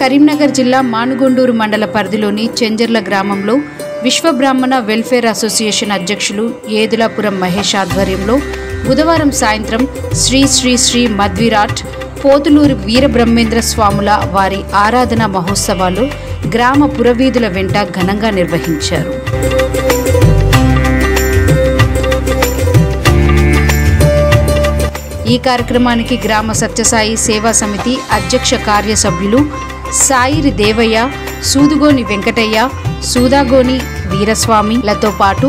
కరీంనగర్ జిల్లా మానుగొండూరు మండల పరిధిలోని చెంజర్ల గ్రామంలో విశ్వబ్రాహ్మణ వెల్ఫేర్ అసోసియేషన్ అధ్యక్షులు ఏదులాపురం మహేష్ ఆధ్వర్యంలో బుధవారం సాయంత్రం శ్రీ శ్రీ శ్రీ మధ్విరాట్ పోతులూరు వీరబ్రహ్మేంద్ర స్వాముల వారి ఆరాధన మహోత్సవాలు గ్రామ పురవీధుల వెంట ఘనంగా నిర్వహించారు. ఈ కార్యక్రమానికి గ్రామ సత్యసాయి సేవా సమితి అధ్యక్ష కార్యసభ్యులు సాయిరి దేవయ్య, సూదుగోని వెంకటయ్య, సూదాగోని వీరస్వామిలతో పాటు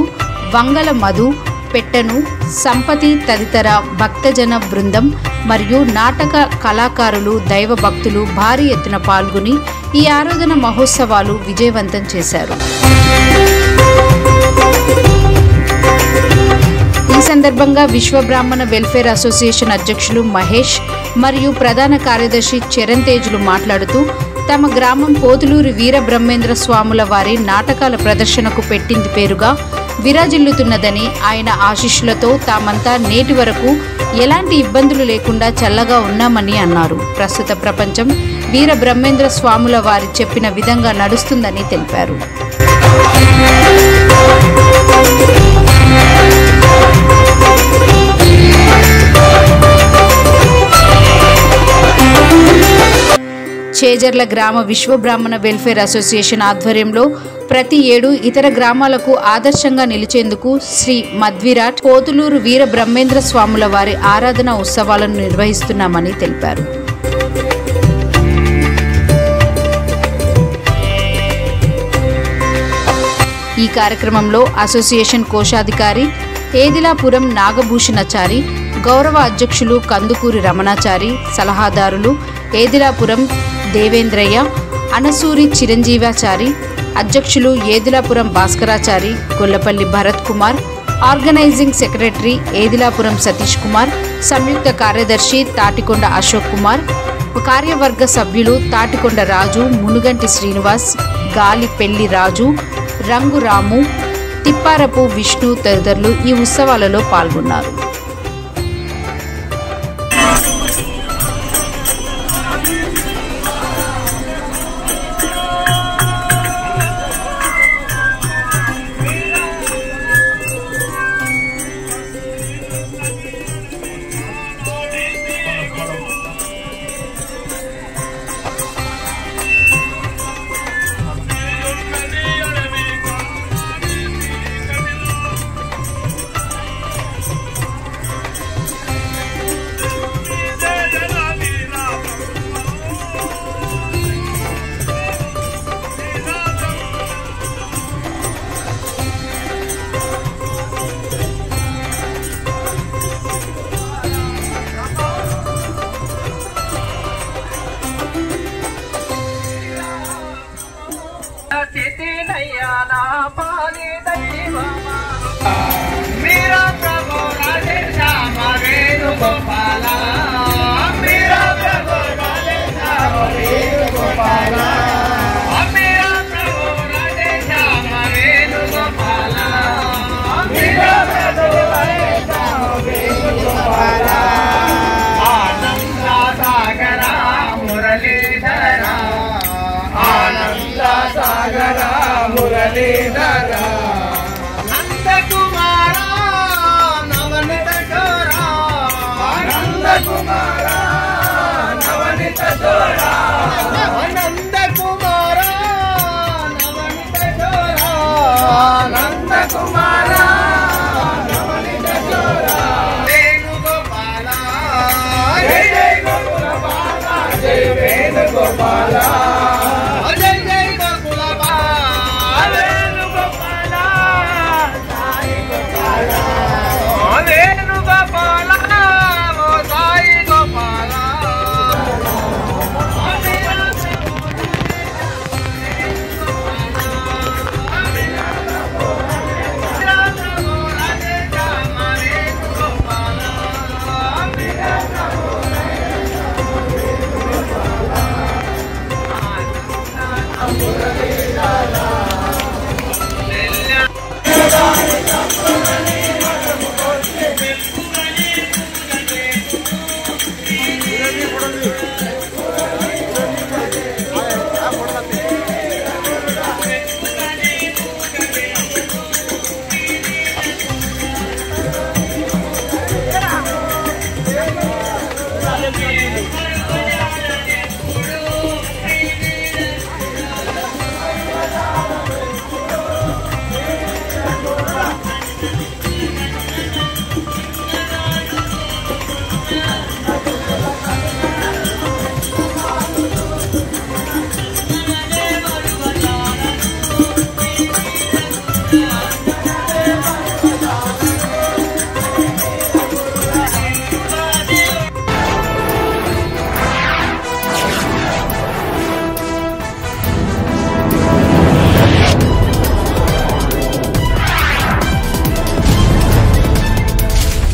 వంగల మధు, పెట్టను, సంపతి తదితర భక్తజన బృందం మరియు నాటక కళాకారులు, దైవ భక్తులు భారీ ఎత్తున పాల్గొని ఈ ఆరాధన మహోత్సవాలు విజయవంతం చేశారు. ఈ సందర్భంగా విశ్వబ్రాహ్మణ వెల్ఫేర్ అసోసియేషన్ అధ్యక్షులు మహేష్ మరియు ప్రధాన కార్యదర్శి చరణ్ తేజులు మాట్లాడుతూ తమ గ్రామం పోతులూరు వీరబ్రహ్మేంద్ర స్వాముల వారి నాటకాల ప్రదర్శనకు పెట్టింది పేరుగా విరాజిల్లుతున్నదని, ఆయన ఆశీస్సులతో తామంతా నేటి వరకు ఎలాంటి ఇబ్బందులు లేకుండా చల్లగా ఉన్నామని అన్నారు. ప్రస్తుత ప్రపంచం వీరబ్రహ్మేంద్ర స్వాముల వారి చెప్పిన విధంగా నడుస్తుందని తెలిపారు. చేజర్ల గ్రామ విశ్వబ్రాహ్మణ వెల్ఫేర్ అసోసియేషన్ ఆధ్వర్యంలో ప్రతి ఏడు ఇతర గ్రామాలకు ఆదర్శంగా నిలిచేందుకు శ్రీ మధ్విరాట్ పోతులూరు వీరబ్రహ్మేంద్ర స్వాముల వారి ఆరాధన ఉత్సవాలను నిర్వహిస్తున్నామని తెలిపారు. ఈ కార్యక్రమంలో అసోసియేషన్ కోశాధికారి ఏదిలాపురం నాగభూషణాచారి, గౌరవ అధ్యక్షులు కందుకూరి రమణాచారి, సలహాదారులు ఏదిలాపురం దేవేంద్రయ్య, అనసూరి చిరంజీవాచారి, అధ్యక్షులు ఏదిలాపురం భాస్కరాచారి, గొల్లపల్లి భరత్ కుమార్, ఆర్గనైజింగ్ సెక్రటరీ ఏదిలాపురం సతీష్ కుమార్, సంయుక్త కార్యదర్శి తాటికొండ అశోక్ కుమార్, కార్యవర్గ సభ్యులు తాటికొండ రాజు, మునుగంటి శ్రీనివాస్, గాలి పెళ్లి రాజు, రంగు రాము, తిప్పారపు విష్ణు తదితరులు ఈ ఉత్సవాలలో పాల్గొన్నారు.